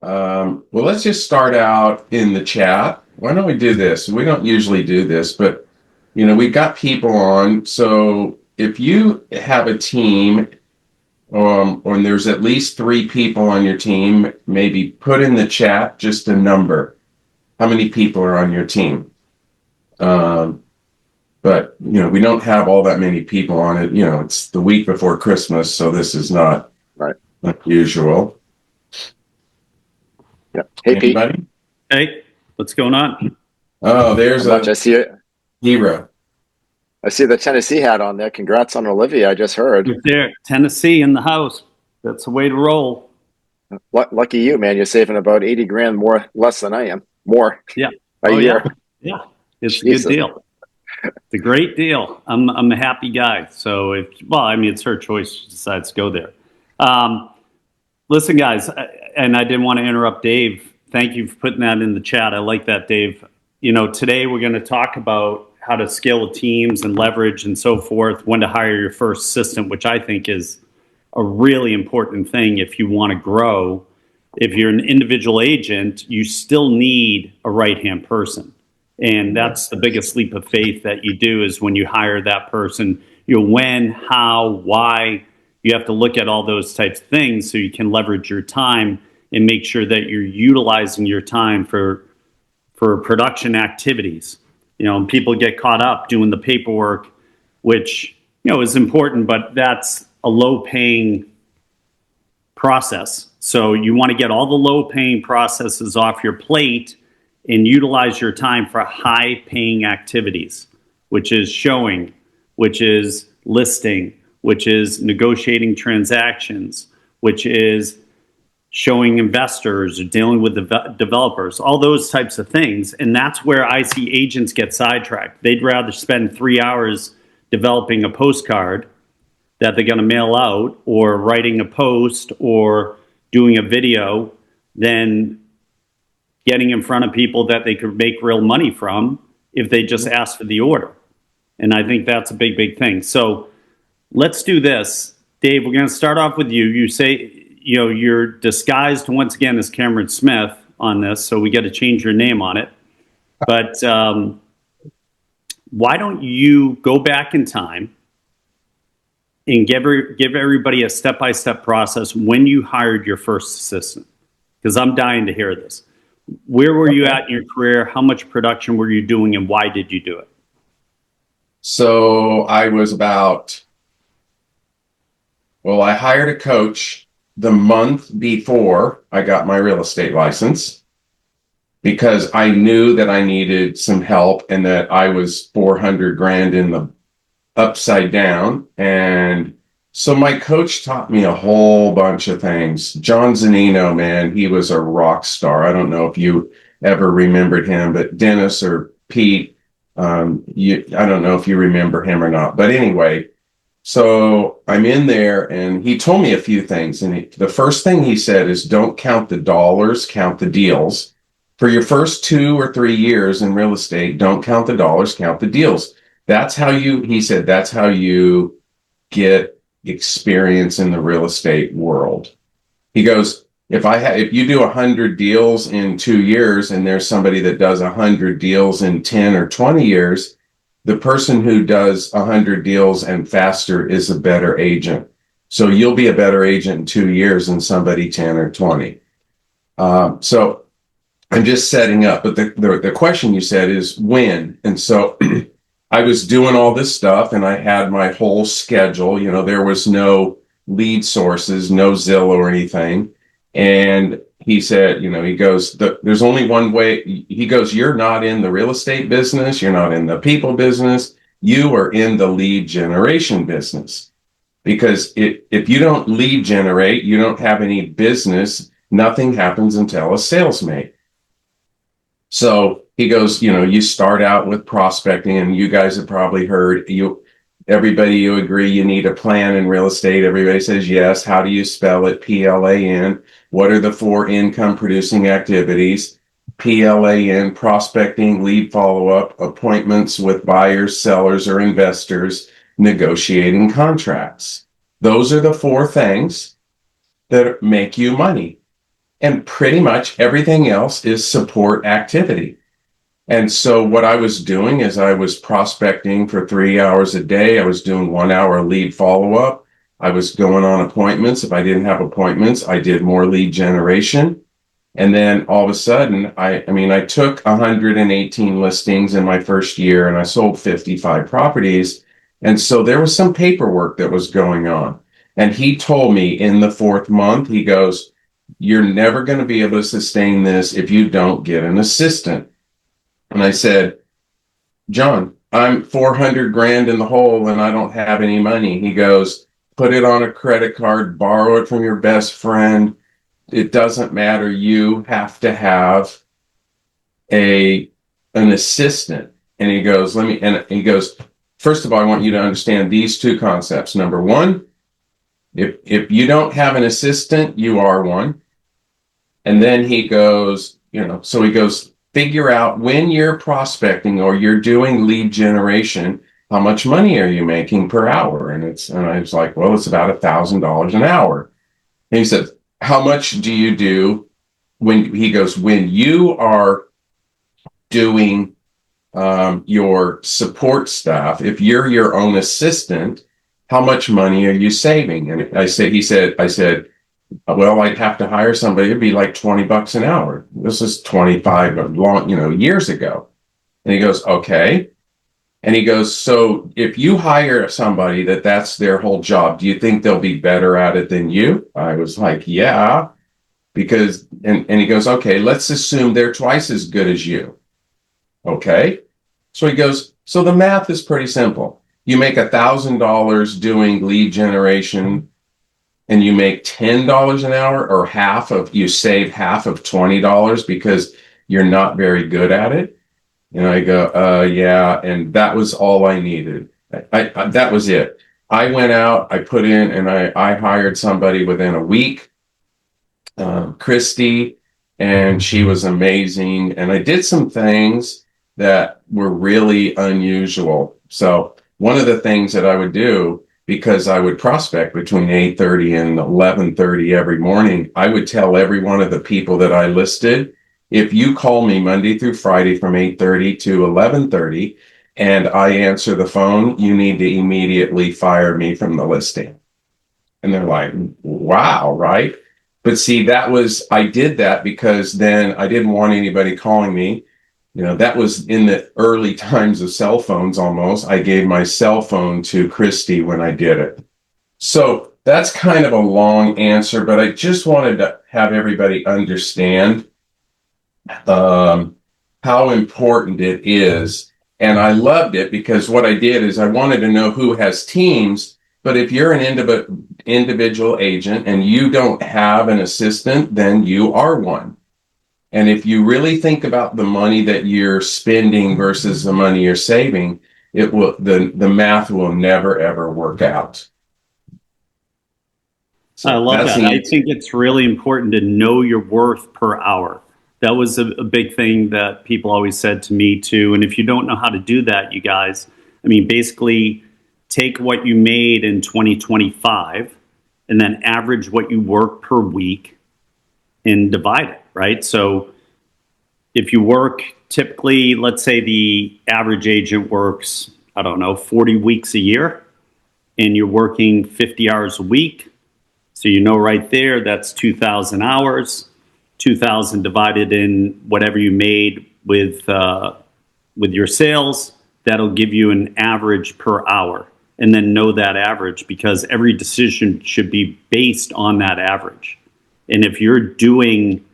Well, let's just start out in the chat. Why don't we do this? We don't usually do this, but we've got people on. So if you have a team, or there's at least three people on your team, maybe put in the chat just a number. How many people are on your team? Um, but we don't have all that many people on it. It's the week before Christmas, so this is not Right. unusual. Yeah. Hey, Pete. Anybody? Hey, what's going on? Oh, there's Not much. a I see it. hero. I see the Tennessee hat on there. Congrats on Olivia. I just heard. You're there, Tennessee in the house. That's the way to roll. Lucky you, man. You're saving about 80 grand more, less than I am. More. Yeah. A year. Yeah. It's Jesus. a good deal. It's a great deal. I'm a happy guy. So it's her choice. She decides to go there. Listen, guys, and I didn't want to interrupt Dave. Thank you for putting that in the chat. I like that, Dave. Today we're going to talk about how to scale with teams and leverage and so forth, when to hire your first assistant, which I think is a really important thing if you want to grow. If you're an individual agent, you still need a right-hand person. And that's the biggest leap of faith that you do, is when you hire that person, when, how, why. You have to look at all those types of things so you can leverage your time and make sure that you're utilizing your time for production activities. People get caught up doing the paperwork, which is important, but that's a low-paying process. So you want to get all the low-paying processes off your plate and utilize your time for high-paying activities, which is showing, which is listing, which is negotiating transactions, which is showing investors or dealing with developers, all those types of things. And that's where I see agents get sidetracked. They'd rather spend 3 hours developing a postcard that they're going to mail out, or writing a post, or doing a video, than getting in front of people that they could make real money from if they just ask for the order. And I think that's a big, big thing. So let's do this. Dave, we're going to start off with you. You say, you're disguised once again as Cameron Smith on this, so we got to change your name on it. But why don't you go back in time and give everybody a step-by-step process when you hired your first assistant? Because I'm dying to hear this. Where were you at in your career? How much production were you doing, and why did you do it? So I hired a coach the month before I got my real estate license, because I knew that I needed some help and that I was 400 grand in the upside down. And so my coach taught me a whole bunch of things. John Zanino, man, he was a rock star. I don't know if you ever remembered him, but Dennis or Pete, I don't know if you remember him or not. But anyway, so I'm in there and he told me a few things. And the first thing he said is, don't count the dollars, count the deals. For your first 2 or 3 years in real estate, don't count the dollars, count the deals. He said, that's how you get experience in the real estate world. He goes, if you do 100 deals in 2 years and there's somebody that does 100 deals in 10 or 20 years, the person who does 100 deals and faster is a better agent. So you'll be a better agent in 2 years than somebody 10 or 20. So I'm just setting up. But the question you said is when. And so I was doing all this stuff and I had my whole schedule. There was no lead sources, no Zillow or anything. And he said, he goes, there's only one way. He goes, you're not in the real estate business. You're not in the people business. You are in the lead generation business. Because if you don't lead generate, you don't have any business, nothing happens until a sale's made. So he goes, you start out with prospecting, and you guys have probably heard, you agree you need a plan in real estate. Everybody says yes. How do you spell it? PLAN. What are the 4 income producing activities? PLAN, prospecting, lead follow-up, appointments with buyers, sellers, or investors, negotiating contracts. Those are the 4 things that make you money. and pretty much everything else is support activity. And so what I was doing is I was prospecting for 3 hours a day. I was doing 1 hour lead follow-up. I was going on appointments. If I didn't have appointments, I did more lead generation. And then all of a sudden, I took 118 listings in my first year and I sold 55 properties. And so there was some paperwork that was going on. And he told me in the 4th month, he goes, "You're never going to be able to sustain this if you don't get an assistant." And I said, "John, I'm 400 grand in the hole and I don't have any money." He goes, "Put it on a credit card, borrow it from your best friend. It doesn't matter. You have to have an assistant." And he goes, "First of all, I want you to understand these 2 concepts. Number one, if you don't have an assistant, you are one." And then he goes, figure out when you're prospecting or you're doing lead generation, how much money are you making per hour? And I was like, well, it's about $1,000 an hour. And he said, "How much do you do when you are doing your support staff? If you're your own assistant, how much money are you saving?" And I said, "Well, I'd have to hire somebody. It'd be like $20 an hour." This is 25 years ago. And he goes, "Okay." And he goes, "So if you hire somebody that's their whole job, do you think they'll be better at it than you?" I was like, "Yeah," because, and he goes, "Okay, let's assume they're twice as good as you." Okay. So he goes, "So the math is pretty simple. You make $1,000 doing lead generation and you make $10 an hour, or you save half of $20 because you're not very good at it." And I go, yeah. And that was all I needed. That was it. I went out, I put in, and I hired somebody within a week, Christy, and she was amazing. And I did some things that were really unusual. So one of the things that I would do, because I would prospect between 8:30 and 11:30 every morning, I would tell every one of the people that I listed, "If you call me Monday through Friday from 8:30 to 11:30 and I answer the phone, you need to immediately fire me from the listing." And they're like, "Wow," right? But see, I did that because then I didn't want anybody calling me. That was in the early times of cell phones almost. I gave my cell phone to Christy when I did it. So that's kind of a long answer, but I just wanted to have everybody understand how important it is. And I loved it because what I did is I wanted to know who has teams. But if you're an individual agent and you don't have an assistant, then you are one. And if you really think about the money that you're spending versus the money you're saving, the math will never ever work out. I love that. I think it's really important to know your worth per hour. That was a big thing that people always said to me too. And if you don't know how to do that, you guys, basically take what you made in 2025 and then average what you work per week and divide it, right? So if you work typically, let's say the average agent works, 40 weeks a year, and you're working 50 hours a week. So right there, that's 2,000 hours. 2,000 divided in whatever you made with your sales, that'll give you an average per hour. And then know that average, because every decision should be based on that average. And if you're doing,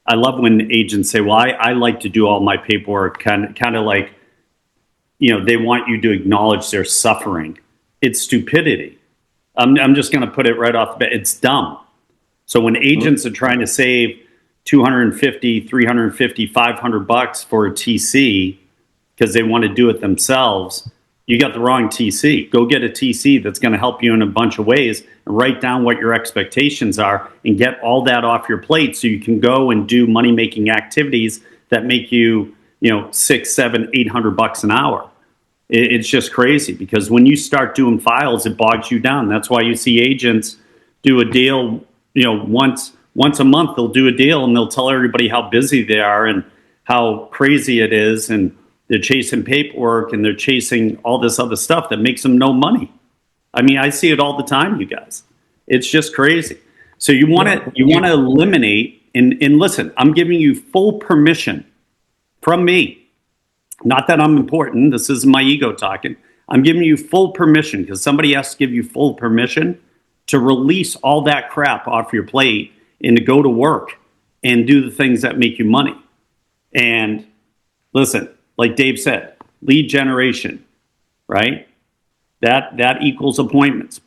I love when agents say, "Well, I like to do all my paperwork," kind of like, they want you to acknowledge their suffering. It's stupidity. I'm just going to put it right off the bat. It's dumb. So when agents are trying to save $250, $350, $500 for a TC because they want to do it themselves, you got the wrong TC. Go get a TC that's going to help you in a bunch of ways, and write down what your expectations are and get all that off your plate so you can go and do money-making activities that make you, $600, $700, $800 an hour. It's just crazy, because when you start doing files, it bogs you down. That's why you see agents do a deal, once once a month they'll do a deal and they'll tell everybody how busy they are and how crazy it is, and they're chasing paperwork and they're chasing all this other stuff that makes them no money. I mean, I see it all the time, you guys. It's just crazy. So you want to eliminate, and listen, I'm giving you full permission from me. Not that I'm important. This isn't my ego talking. I'm giving you full permission because somebody has to give you full permission to release all that crap off your plate and to go to work and do the things that make you money. And listen, like Dave said, lead generation, right? That equals appointments.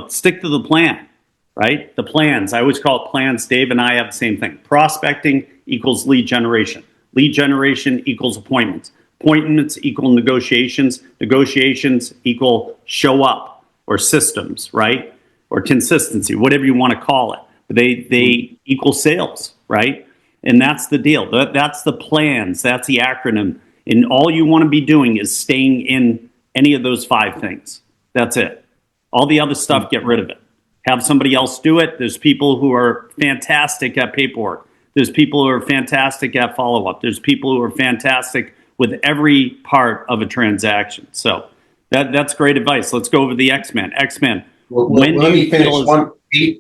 Stick to the plan, right? The plans. I always call it plans. Dave and I have the same thing. Prospecting equals lead generation. Lead generation equals appointments. Appointments equal negotiations. Negotiations equal show up or systems, right? Or consistency, whatever you want to call it. But they equal sales, right? And that's the deal. That's the plans. That's the acronym. And all you want to be doing is staying in any of those 5 things. That's it. All the other stuff, get rid of it. Have somebody else do it. There's people who are fantastic at paperwork. There's people who are fantastic at follow-up. There's people who are fantastic with every part of a transaction. So that's great advice. Let's go over the X-Men. X-Men. Well, let me finish one.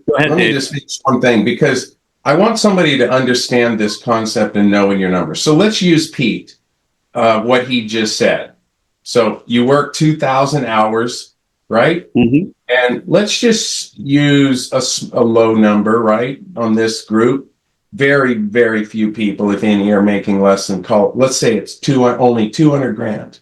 Let me just finish one thing, because I want somebody to understand this concept and knowing your numbers. So let's use Pete, what he just said. So you work 2,000 hours, right? Mm-hmm. And let's just use a low number, right, on this group. Very, very few people, if any, are making less than, let's say it's only 200 grand.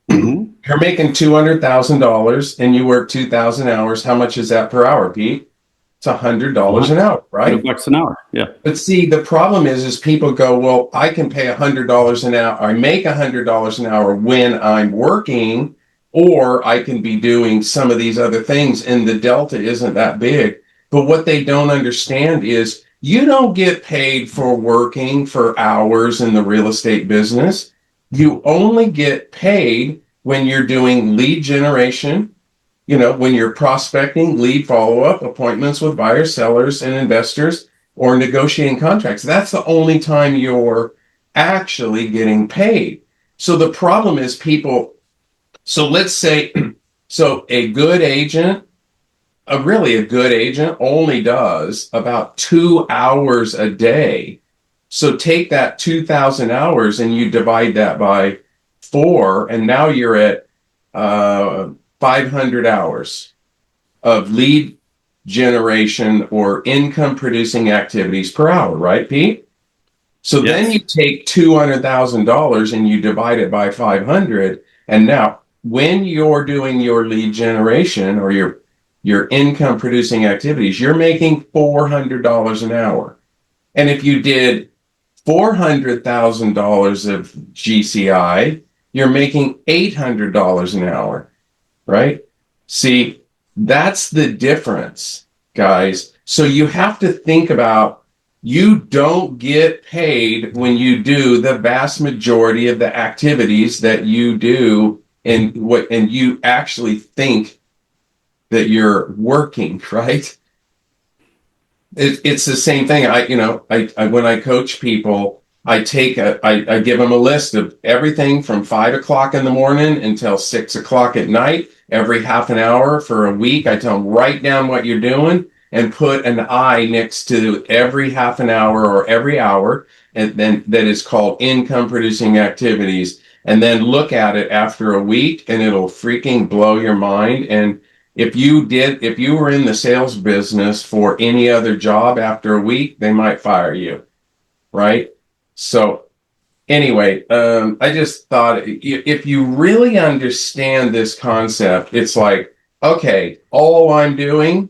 Mm-hmm. You're making $200,000 and you work 2,000 hours. How much is that per hour, Pete? It's $100 an hour, right? $100 an hour, yeah. But see, the problem is people go, well, I can pay $100 an hour. I make $100 an hour when I'm working, or I can be doing some of these other things, and the delta isn't that big. But what they don't understand is you don't get paid for working for hours in the real estate business. You only get paid when you're doing lead generation, when you're prospecting, lead follow-up, appointments with buyers, sellers, and investors, or negotiating contracts. That's the only time you're actually getting paid. So the problem is so let's say, a good agent, a good agent only does about 2 hours a day. So take that 2,000 hours and you divide that by 4, and now you're at 500 hours of lead generation or income producing activities per hour, right, Pete? So yes. Then you take $200,000 and you divide it by 500, and now when you're doing your lead generation or your income producing activities, you're making $400 an hour. And if you did $400,000 of GCI, you're making $800 an hour, right? See, that's the difference, guys. So you have to think about, you don't get paid when you do the vast majority of the activities that you do and you actually think that you're working, right? It's the same thing. I when I coach people, I give them a list of everything from 5 o'clock in the morning until 6 o'clock at night. Every half an hour for a week, I tell them, write down what you're doing and put an I next to every half an hour or every hour, and then that is called income producing activities. And then look at it after a week, and it'll freaking blow your mind. And if you were in the sales business for any other job after a week, they might fire you, right? So anyway, I just thought if you really understand this concept, it's like, okay, all I'm doing,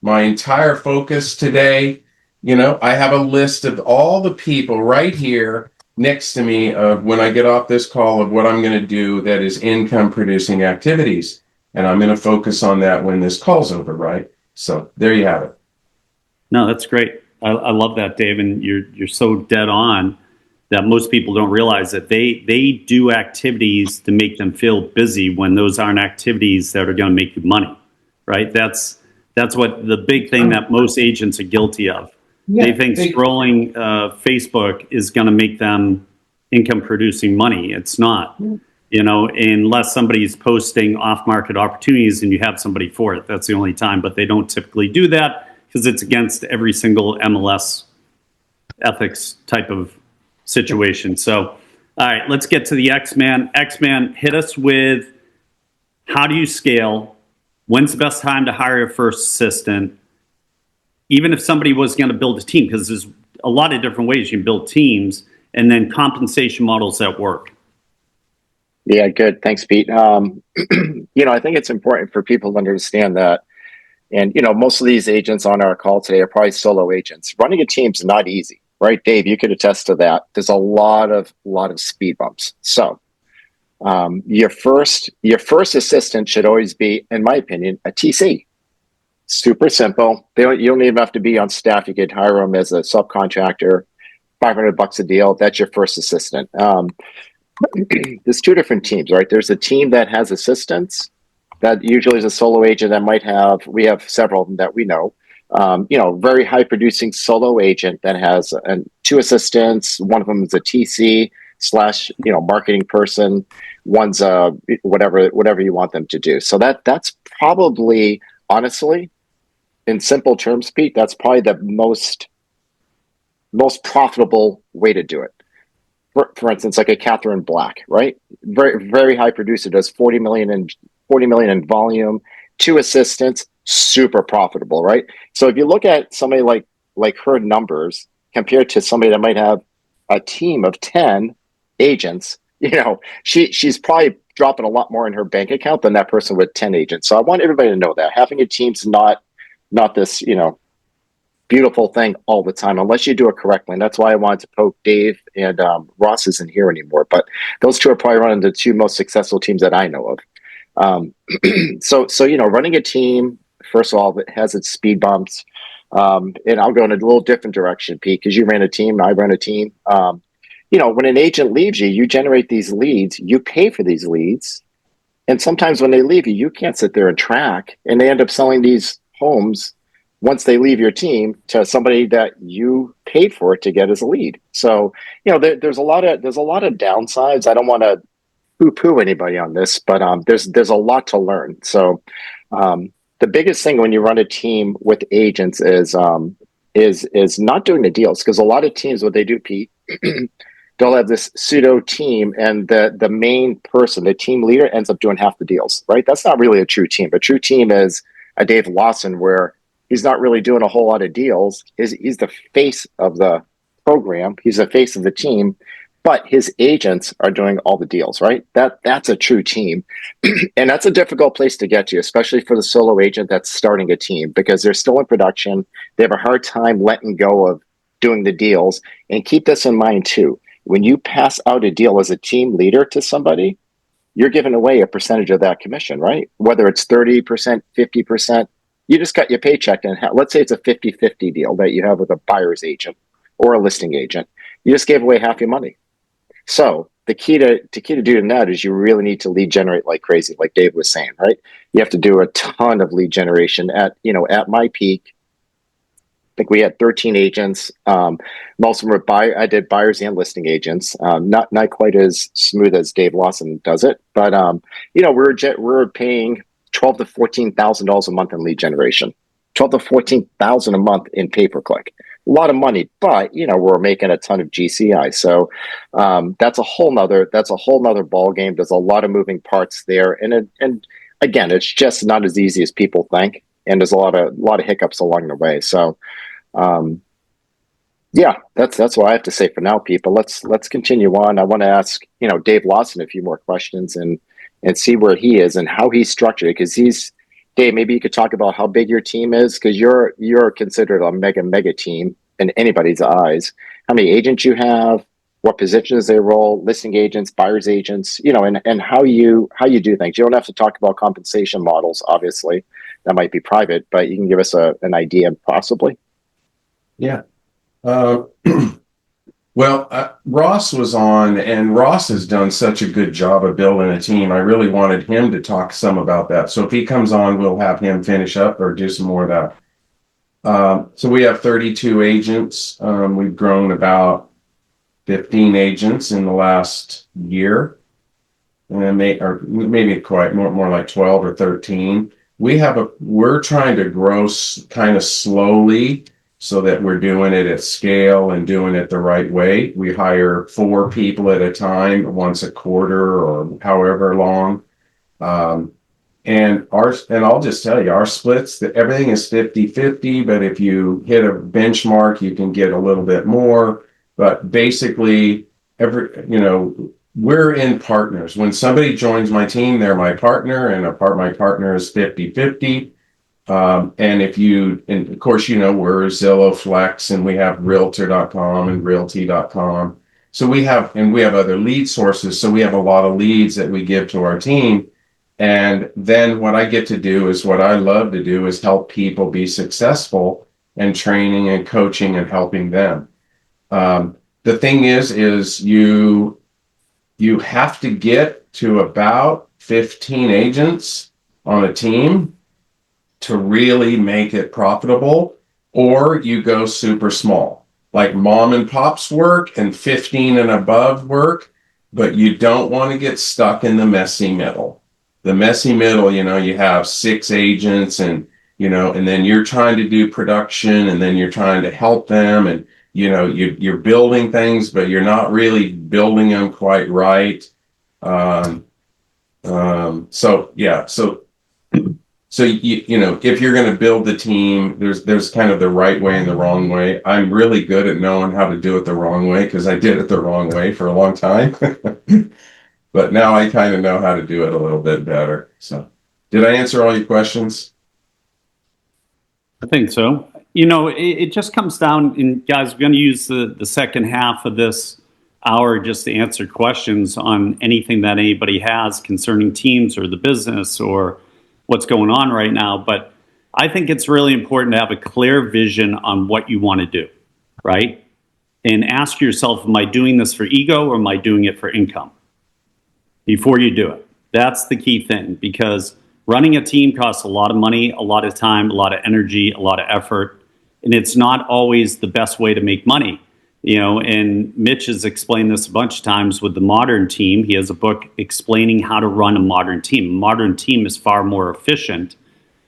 my entire focus today, I have a list of all the people right here next to me of when I get off this call of what I'm going to do that is income producing activities. And I'm going to focus on that when this call's over, right? So there you have it. No, that's great. I love that, Dave. And you're so dead on that most people don't realize that they do activities to make them feel busy when those aren't activities that are going to make you money, right? That's That's what the big thing that most agents are guilty of. They think scrolling Facebook is going to make them income producing money. It's not, unless somebody's posting off market opportunities and you have somebody for it. That's the only time, but they don't typically do that because it's against every single MLS ethics type of situation. So, all right, let's get to the X-Man. X-Man, hit us with how do you scale? When's the best time to hire a first assistant? Even if somebody was going to build a team, because there's a lot of different ways you can build teams, and then compensation models that work. Yeah, good. Thanks, Pete. I think it's important for people to understand that. And, most of these agents on our call today are probably solo agents. Running a team's not easy, right? Dave, you could attest to that. There's a lot of speed bumps. So your first assistant should always be, in my opinion, a TC. Super simple. You don't even have to be on staff. You could hire them as a subcontractor, $500 a deal. That's your first assistant. There's two different teams, right? There's a team that has assistants that usually is a solo agent that we have several of them that we know. Very high producing solo agent that has two assistants. One of them is a TC / marketing person. One's whatever you want them to do. So that's probably, honestly, in simple terms, Pete, that's probably the most profitable way to do it. For instance, like a Catherine Black, right? Very, very high producer, does 40 million in volume, two assistants, super profitable, right? So if you look at somebody like her numbers compared to somebody that might have a team of 10 agents, she's probably dropping a lot more in her bank account than that person with 10 agents. So I want everybody to know that having a team's not this, beautiful thing all the time, unless you do it correctly. And that's why I wanted to poke Dave, and Ross isn't here anymore, but those two are probably running the two most successful teams that I know of. So running a team, first of all, it has its speed bumps. And I'll go in a little different direction, Pete, because you ran a team, I ran a team. When an agent leaves you generate these leads, you pay for these leads. And sometimes when they leave you can't sit there and track, and they end up selling these homes once they leave your team to somebody that you paid for it to get as a lead. So, there's a lot of downsides. I don't want to poo-poo anybody on this, but there's a lot to learn. So the biggest thing when you run a team with agents is not doing the deals, because a lot of teams, what they do, Pete, they'll have this pseudo team, and the main person, the team leader, ends up doing half the deals, right? That's not really a true team. A true team is a Dave Lawson, where he's not really doing a whole lot of deals. He's the face of the program. He's the face of the team, but his agents are doing all the deals, right? That's a true team. And that's a difficult place to get to, especially for the solo agent that's starting a team, because they're still in production. They have a hard time letting go of doing the deals. And keep this in mind too. When you pass out a deal as a team leader to somebody, you're giving away a percentage of that commission, right? Whether it's 30%, 50%, you just got your paycheck, and let's say it's a 50-50 deal that you have with a buyer's agent or a listing agent. You just gave away half your money. So the key to doing that is you really need to lead generate like crazy, like Dave was saying, right? You have to do a ton of lead generation. At my peak, I think we had 13 agents. Most of them were I did buyers and listing agents. Not quite as smooth as Dave Lawson does it, but we're paying $12,000 to $14,000 a month in lead generation, $12,000 to $14,000 a month in pay-per-click. A lot of money, but we're making a ton of GCI. So that's a whole nother ball game. There's a lot of moving parts there, and again, it's just not as easy as people think, and there's a lot of hiccups along the way. So that's what I have to say for now, people. Let's continue on. I want to ask Dave Lawson a few more questions and see where he is and how he's structured, because Dave, maybe you could talk about how big your team is, because you're considered a mega team in anybody's eyes. How many agents you have, what positions they roll, listing agents, buyers agents, and how you do things. You don't have to talk about compensation models, obviously. That might be private, but you can give us an idea possibly. Yeah. Well, Ross was on, and Ross has done such a good job of building a team. I really wanted him to talk some about that. So if he comes on, we'll have him finish up or do some more of that. So we have 32 agents. We've grown about 15 agents in the last year, and maybe quite more like 12 or 13. We're trying to grow kind of slowly so that we're doing it at scale and doing it the right way. We hire 4 people at a time, once a quarter or however long. And I'll just tell you, our splits, everything is 50-50, but if you hit a benchmark, you can get a little bit more. But basically, we're in partners. When somebody joins my team, they're my partner, and my partner is 50-50. And of course, we're Zillow Flex, and we have realtor.com and realty.com. So we have other lead sources. So we have a lot of leads that we give to our team. And then what I get to do is what I love to do is help people be successful and training and coaching and helping them. The thing is you have to get to about 15 agents on a team to really make it profitable, or you go super small, like mom and pops work and 15 and above work, but you don't want to get stuck in the messy middle. The messy middle, you have 6 agents and then you're trying to do production, and then you're trying to help them, and you're building things, but you're not really building them quite right. So if you're going to build the team, there's kind of the right way and the wrong way. I'm really good at knowing how to do it the wrong way because I did it the wrong way for a long time. But now I kind of know how to do it a little bit better. So did I answer all your questions? I think so. It just comes down, and guys, we're going to use the second half of this hour just to answer questions on anything that anybody has concerning teams or the business or what's going on right now. But I think it's really important to have a clear vision on what you want to do, right? And ask yourself, am I doing this for ego or am I doing it for income? Before you do it. That's the key thing, because running a team costs a lot of money, a lot of time, a lot of energy, a lot of effort, and it's not always the best way to make money. And Mitch has explained this a bunch of times with the modern team. He has a book explaining how to run a modern team. A modern team is far more efficient,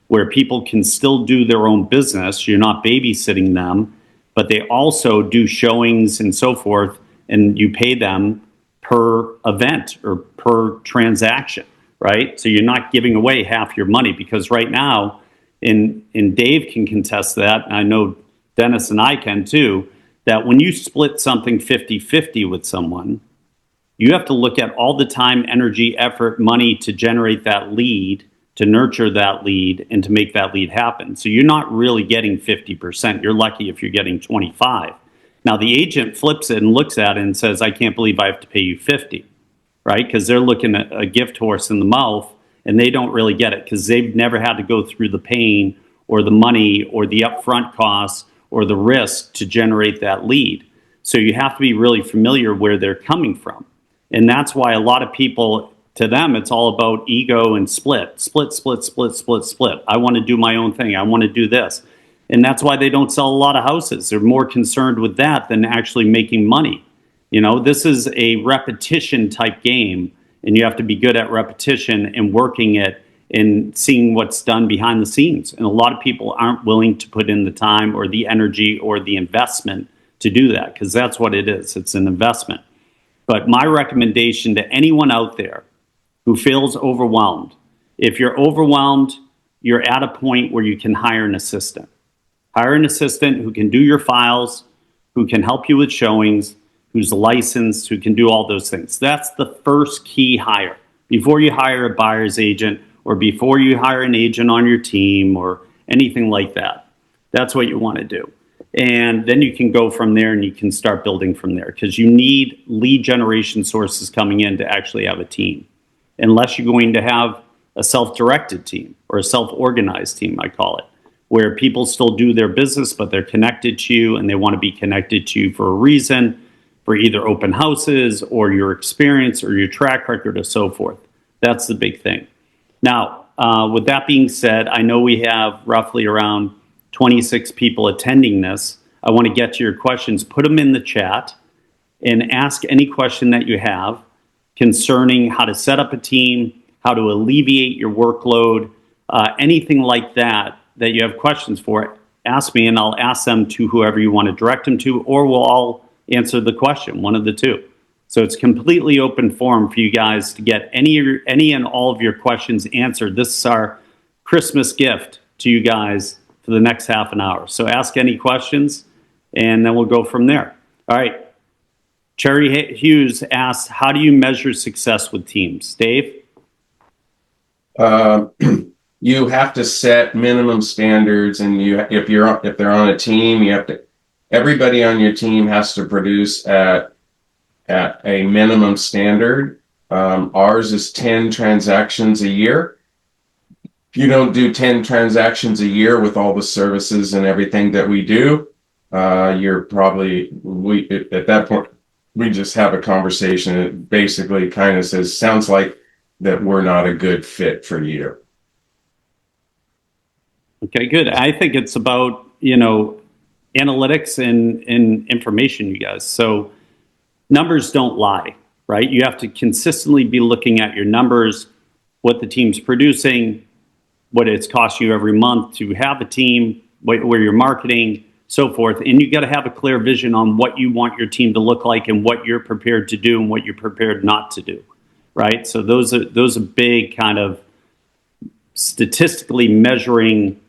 where people can still do their own business. You're not babysitting them, but they also do showings and so forth, and you pay them per event or per transaction, right? So you're not giving away half your money, because right now, and Dave can contest that, and I know Dennis and I can too, that when you split something 50-50 with someone, you have to look at all the time, energy, effort, money to generate that lead, to nurture that lead, and to make that lead happen. So you're not really getting 50%. You're lucky if you're getting 25. Now the agent flips it and looks at it and says, I can't believe I have to pay you 50, right? Because they're looking at a gift horse in the mouth, and they don't really get it because they've never had to go through the pain or the money or the upfront costs or the risk to generate that lead. So you have to be really familiar where they're coming from. And that's why a lot of people, to them, it's all about ego and split. I want to do my own thing. I want to do this. And that's why they don't sell a lot of houses. They're more concerned with that than actually making money. This is a repetition type game, and you have to be good at repetition and working it and seeing what's done behind the scenes. And a lot of people aren't willing to put in the time or the energy or the investment to do that, because that's what it is. It's an investment. But my recommendation to anyone out there who feels overwhelmed, if you're overwhelmed, you're at a point where you can hire an assistant. Hire an assistant who can do your files, who can help you with showings, who's licensed, who can do all those things. That's the first key hire. Before you hire a buyer's agent, or before you hire an agent on your team or anything like that. That's what you want to do. And then you can go from there and you can start building from there, because you need lead generation sources coming in to actually have a team. Unless you're going to have a self-directed team or a self-organized team, I call it, where people still do their business, but they're connected to you and they want to be connected to you for a reason, for either open houses or your experience or your track record or so forth. That's the big thing. Now, with that being said, I know we have roughly around 26 people attending this. I want to get to your questions. Put them in the chat and ask any question that you have concerning how to set up a team, how to alleviate your workload, anything like that you have questions for. Ask me and I'll ask them to whoever you want to direct them to, or we'll all answer the question, one of the two. So it's completely open forum for you guys to get any and all of your questions answered. This is our Christmas gift to you guys for the next half an hour. So ask any questions and then we'll go from there. All right. Cherry Hughes asks, how do you measure success with teams? Dave? You have to set minimum standards, and if they're on a team, everybody on your team has to produce at a minimum standard. Ours is 10 transactions a year. If you don't do 10 transactions a year with all the services and everything that we do, you're probably, at that point, we just have a conversation. It basically kind of sounds like that we're not a good fit for you. Okay, good. I think it's about, analytics and information, you guys. So numbers don't lie, right? You have to consistently be looking at your numbers, what the team's producing, what it's cost you every month to have a team, where you're marketing, so forth. And you got to have a clear vision on what you want your team to look like and what you're prepared to do and what you're prepared not to do, right? So those are big kind of statistically measuring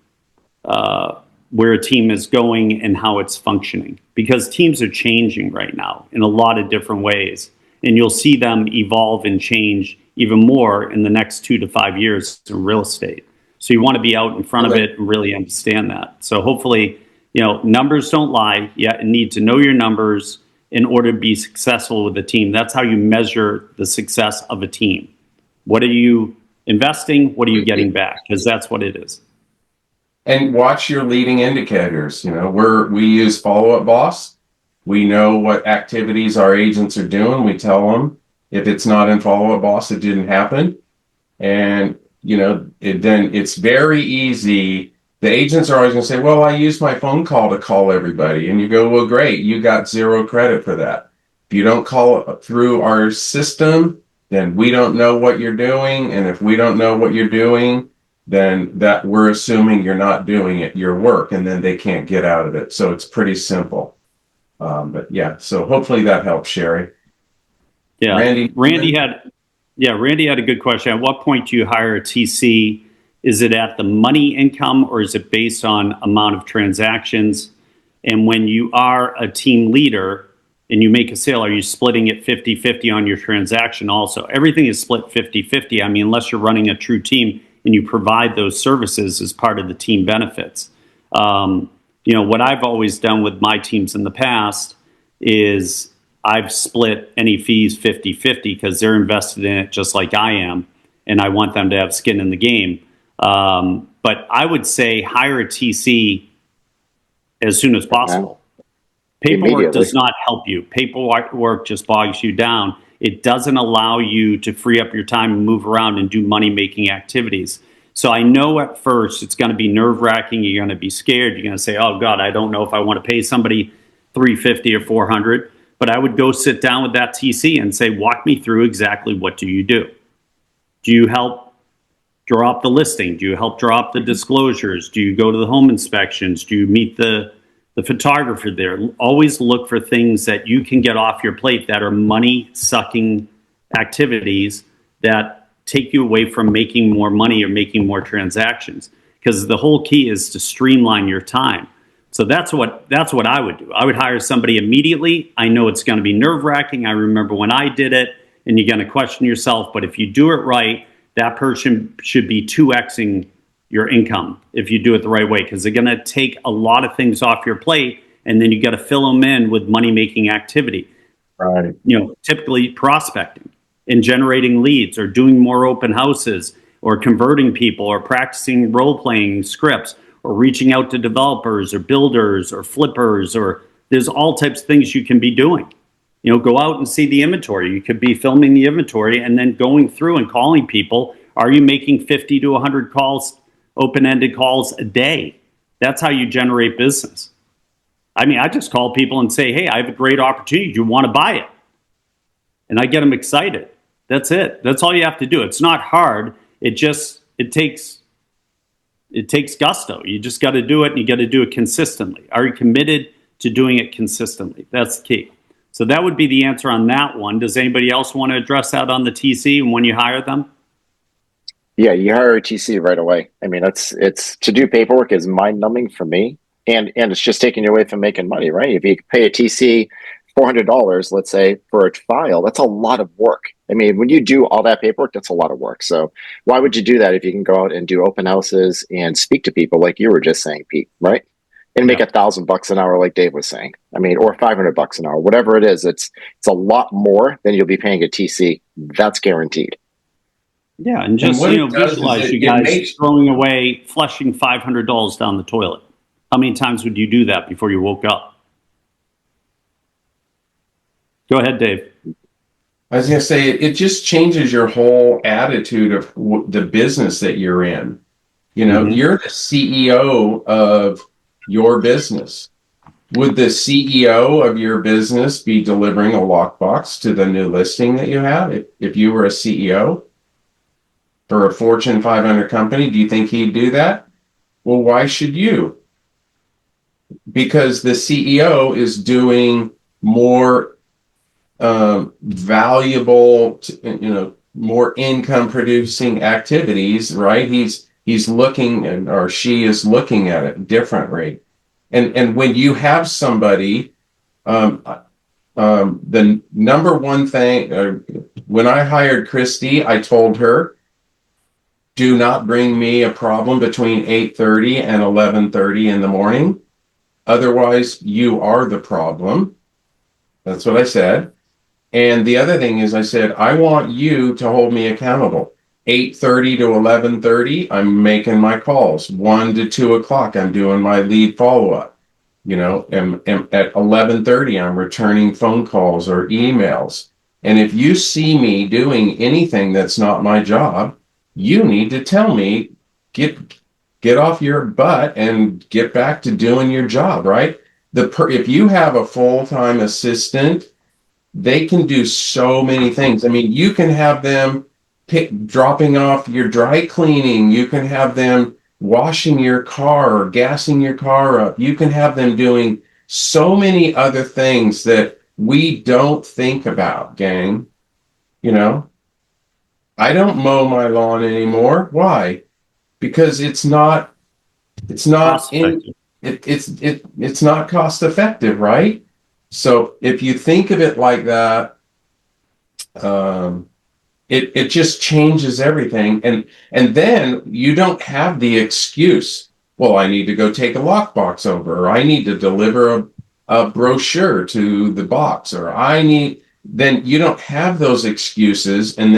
where a team is going and how it's functioning, because teams are changing right now in a lot of different ways, and you'll see them evolve and change even more in the next 2 to 5 years in real estate. So you want to be out in front of it and really understand that. So hopefully, numbers don't lie. You need to know your numbers in order to be successful with a team. That's how you measure the success of a team. What are you investing? What are you getting back? Because that's what it is. And watch your leading indicators. We use Follow Up Boss. We know what activities our agents are doing. We tell them if it's not in Follow Up Boss, it didn't happen. And, then it's very easy. The agents are always going to say, well, I used my phone call to call everybody. And you go, well, great. You got 0 credit for that. If you don't call through our system, then we don't know what you're doing. And if we don't know what you're doing, then that we're assuming you're not doing it, your work, and then they can't get out of it. So it's pretty simple. But yeah, so hopefully that helps, Sherry. Yeah, Randy had a good question. At what point do you hire a TC? Is it at the money income or is it based on amount of transactions? And when you are a team leader and you make a sale, are you splitting it 50-50 on your transaction also? Everything is split 50-50. I mean, unless you're running a true team and you provide those services as part of the team benefits. What I've always done with my teams in the past is I've split any fees 50-50 because they're invested in it just like I am, and I want them to have skin in the game. But I would say hire a TC as soon as possible. Paperwork does not help you. Paperwork just bogs you down. It doesn't allow you to free up your time and move around and do money-making activities. So I know at first it's going to be nerve-wracking. You're going to be scared. You're going to say, oh, God, I don't know if I want to pay somebody $350 or $400. But I would go sit down with that TC and say, walk me through exactly what do you do? Do you help draw up the listing? Do you help draw up the disclosures? Do you go to the home inspections? Do you meet the photographer there? Always look for things that you can get off your plate that are money-sucking activities that take you away from making more money or making more transactions. Because the whole key is to streamline your time. So that's what I would do. I would hire somebody immediately. I know it's going to be nerve-wracking. I remember when I did it, and you're going to question yourself. But if you do it right, that person should be 2xing your income if you do it the right way, because they're going to take a lot of things off your plate, and then you got to fill them in with money-making activity. Right. Typically prospecting and generating leads, or doing more open houses, or converting people, or practicing role-playing scripts, or reaching out to developers or builders or flippers, or there's all types of things you can be doing. Go out and see the inventory. You could be filming the inventory and then going through and calling people. Are you making 50 to 100 calls, open-ended calls a day? That's how you generate business. I mean, I just call people and say, hey, I have a great opportunity. Do you want to buy it? And I get them excited. That's it. That's all you have to do. It's not hard. It takes gusto. You just got to do it, and you got to do it consistently. Are you committed to doing it consistently? That's the key. So that would be the answer on that one. Does anybody else want to address that on the TC and when you hire them? Yeah, you hire a TC right away. I mean, it's to do paperwork is mind numbing for me, and it's just taking you away from making money, right? If you pay a TC $400, let's say, for a file, that's a lot of work. I mean, when you do all that paperwork, that's a lot of work. So why would you do that if you can go out and do open houses and speak to people like you were just saying, Pete, right? And make $1,000 an hour, like Dave was saying. I mean, or $500 an hour, whatever it is. It's a lot more than you'll be paying a TC. That's guaranteed. Yeah, and just visualize you guys throwing away, flushing $500 down the toilet. How many times would you do that before you woke up? Go ahead, Dave. I was going to say, it just changes your whole attitude of the business that you're in. You're the CEO of your business. Would the CEO of your business be delivering a lockbox to the new listing that you have if you were a CEO for a Fortune 500 company? Do you think he'd do that? Well, why should you? Because the CEO is doing more valuable, more income producing activities, right? He's looking, or she is looking at it differently. And when you have somebody, the number one thing, when I hired Christy, I told her, do not bring me a problem between 8:30 and 11:30 in the morning. Otherwise, you are the problem. That's what I said. And the other thing is, I said, I want you to hold me accountable. 8:30 to 11:30, I'm making my calls. 1 to 2 o'clock, I'm doing my lead follow-up. And at 11:30, I'm returning phone calls or emails. And if you see me doing anything that's not my job, you need to tell me, get off your butt and get back to doing your job, right? If you have a full-time assistant, they can do so many things. I mean, you can have them dropping off your dry cleaning. You can have them washing your car or gassing your car up. You can have them doing so many other things that we don't think about, gang. I don't mow my lawn anymore. Why? Because it's not cost effective, right? So if you think of it like that, it just changes everything. And then you don't have the excuse, well, I need to go take a lockbox over, or I need to deliver a brochure to the box, or then you don't have those excuses. And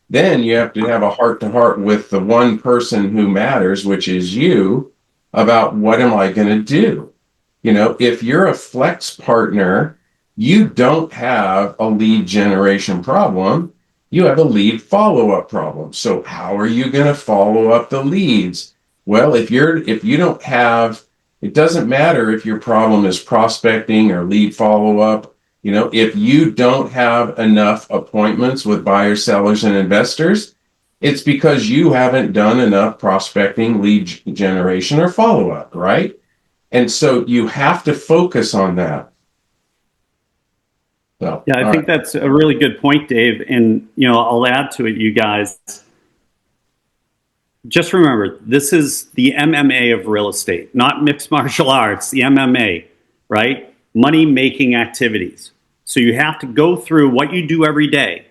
then you have to have a heart-to-heart with the one person who matters, which is you, about what am I going to do? If you're a flex partner, you don't have a lead generation problem. You have a lead follow-up problem. So how are you going to follow up the leads? Well, if you don't have, it doesn't matter if your problem is prospecting or lead follow-up. If you don't have enough appointments with buyers, sellers, and investors, it's because you haven't done enough prospecting, lead generation, or follow-up, right? And so you have to focus on that. So, yeah, I think that's a really good point, Dave. And, I'll add to it, you guys. Just remember, this is the MMA of real estate, not mixed martial arts, the MMA, right? Money-making activities. So you have to go through what you do every day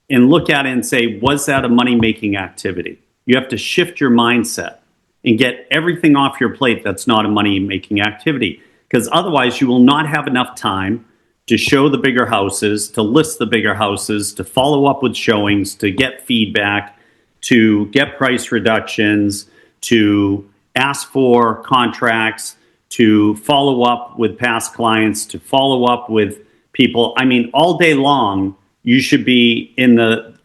and look at it and say, was that a money-making activity? You have to shift your mindset and get everything off your plate that's not a money-making activity. Because otherwise, you will not have enough time to show the bigger houses, to list the bigger houses, to follow up with showings, to get feedback, to get price reductions, to ask for contracts, to follow up with past clients, to follow up with people. I mean, all day long, you should be in the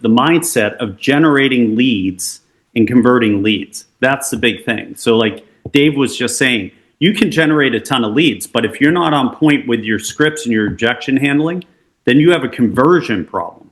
mindset of generating leads and converting leads. That's the big thing. So like Dave was just saying, you can generate a ton of leads, but if you're not on point with your scripts and your objection handling, then you have a conversion problem.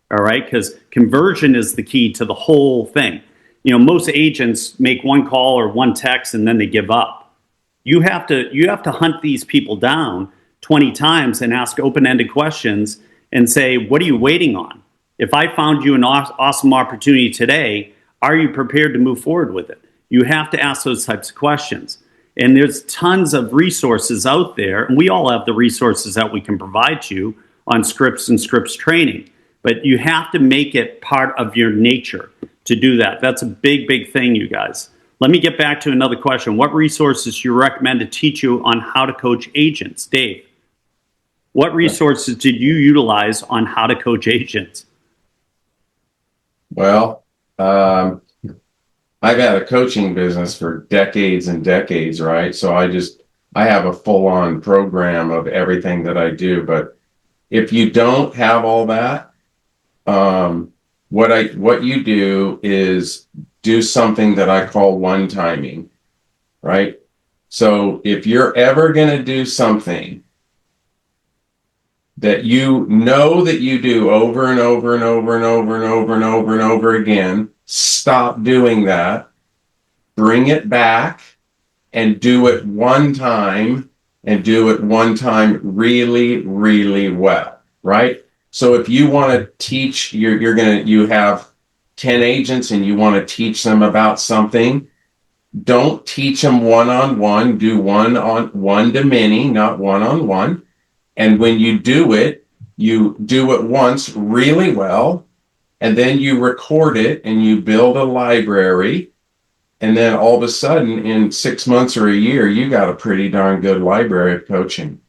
All right? Because conversion is the key to the whole thing. You know, most agents make one call or one text and then they give up. You have to hunt these people down 20 times and ask open-ended questions and say, what are you waiting on? If I found you an awesome opportunity today, are you prepared to move forward with it? You have to ask those types of questions. And there's tons of resources out there, and we all have the resources that we can provide you on scripts and scripts training. But you have to make it part of your nature to do that. That's a big, big thing, you guys. Let me get back to another question. What resources do you recommend to teach you on how to coach agents? Dave, what resources did you utilize on how to coach agents? Well, I've had a coaching business for decades and decades, right? So I have a full-on program of everything that I do. But if you don't have all that, what you do is do something that I call one-timing, right? So if you're ever going to do something that you know that you do over and over and over and over and over and over and over again, stop doing that, bring it back, and do it one time, and do it one time really, really well, right? So if you want to teach, you have 10 agents and you want to teach them about something, don't teach them one-on-one, do one to many, not one-on-one. And when you do it once really well, and then you record it and you build a library. And then all of a sudden in 6 months or a year, you got a pretty darn good library of coaching.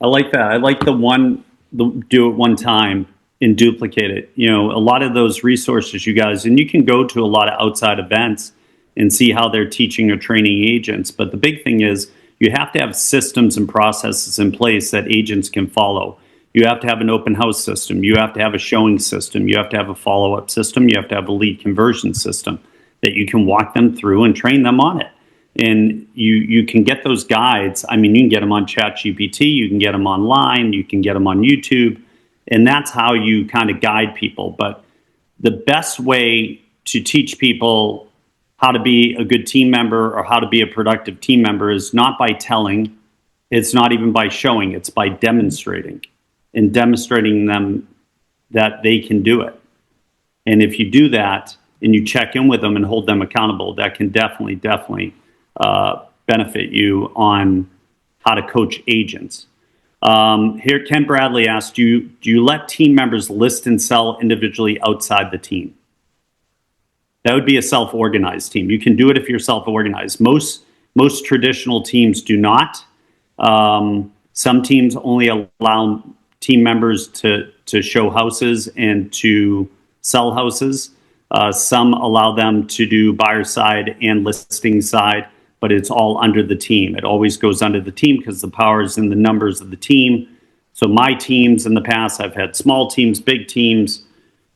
I like that. I like do it one time and duplicate it. You know, a lot of those resources, you guys, and you can go to a lot of outside events and see how they're teaching or training agents. But the big thing is you have to have systems and processes in place that agents can follow. You have to have an open house system. You have to have a showing system. You have to have a follow-up system. You have to have a lead conversion system that you can walk them through and train them on it. And you can get those guides. I mean, you can get them on ChatGPT. You can get them online. You can get them on YouTube. And that's how you kind of guide people. But the best way to teach people how to be a good team member or how to be a productive team member is not by telling. It's not even by showing. It's by demonstrating. And demonstrating them that they can do it. And if you do that and you check in with them and hold them accountable, that can definitely benefit you on how to coach agents. Here, Ken Bradley asked, do you let team members list and sell individually outside the team? That would be a self-organized team. You can do it if you're self-organized. Most traditional teams do not. Some teams only allow team members to show houses and to sell houses. Some allow them to do buyer side and listing side, but it's all under the team. It always goes under the team because the power is in the numbers of the team. So my teams in the past, I've had small teams, big teams,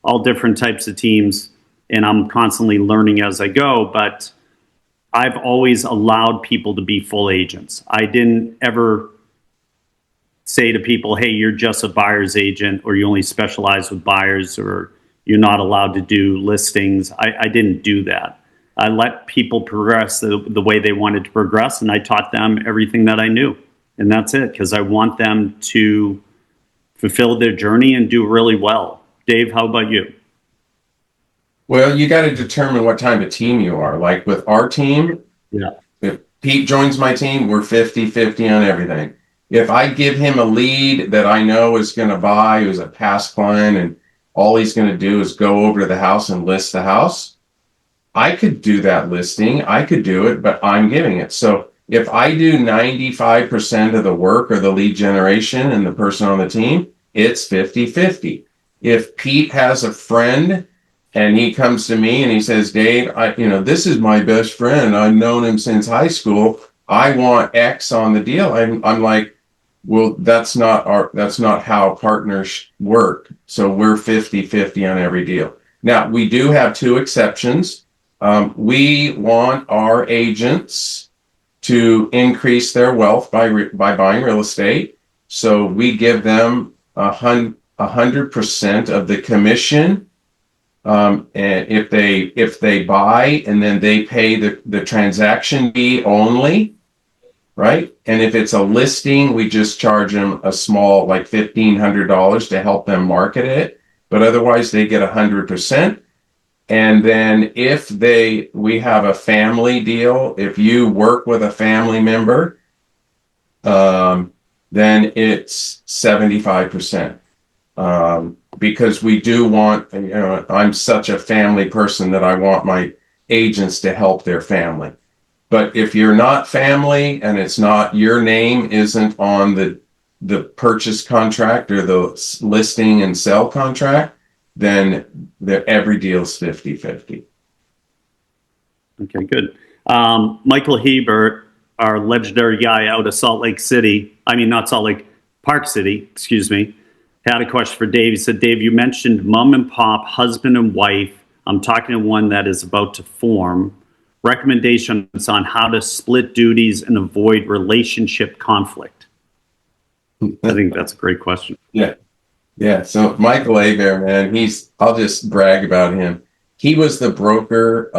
all different types of teams, and I'm constantly learning as I go, but I've always allowed people to be full agents. I didn't ever say to people, hey, you're just a buyer's agent, or you only specialize with buyers, or you're not allowed to do listings. I didn't do that. I let people progress the way they wanted to progress, and I taught them everything that I knew. And that's it, because I want them to fulfill their journey and do really well. Dave, how about you? Well, you got to determine what type of team you are. Like with our team, if Pete joins my team, we're 50-50 on everything. If I give him a lead that I know is going to buy, who's a past client, and all he's going to do is go over to the house and list the house, I could do that listing. I could do it, but I'm giving it. So if I do 95% of the work or the lead generation and the person on the team, it's 50-50. If Pete has a friend and he comes to me and he says, Dave, this is my best friend. I've known him since high school. I want X on the deal. I'm like, well, that's not how partners work. So we're 50-50 on every deal. Now we do have two exceptions. We want our agents to increase their wealth by buying real estate. So we give them 100% of the commission. And if they buy and then they pay the transaction fee only, right? And if it's a listing, we just charge them a small, like $1,500 to help them market it. But otherwise, they get 100%. And then we have a family deal. If you work with a family member, then it's 75%. Because we do want, I'm such a family person that I want my agents to help their family. But if you're not family and it's not, your name isn't on the purchase contract or the listing and sell contract, then every deal's 50-50. Okay, good. Michael Hebert, our legendary guy out of Salt Lake City, not Salt Lake, Park City, excuse me, had a question for Dave. He said, Dave, you mentioned mom and pop, husband and wife. I'm talking to one that is about to form. Recommendations on how to split duties and avoid relationship conflict. I think that's a great question. Yeah. So Michael Hebert, man, I'll just brag about him. He was the broker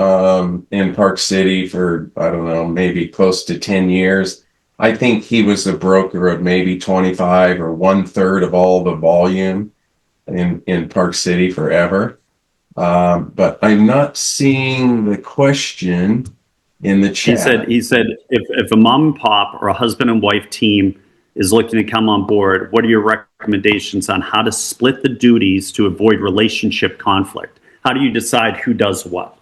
in Park City for, I don't know, maybe close to 10 years. I think he was the broker of maybe 25 or 1/3 of all the volume in Park City forever. But I'm not seeing the question in the chat. He said if a mom and pop or a husband and wife team is looking to come on board, what are your recommendations on how to split the duties to avoid relationship conflict? How do you decide who does what?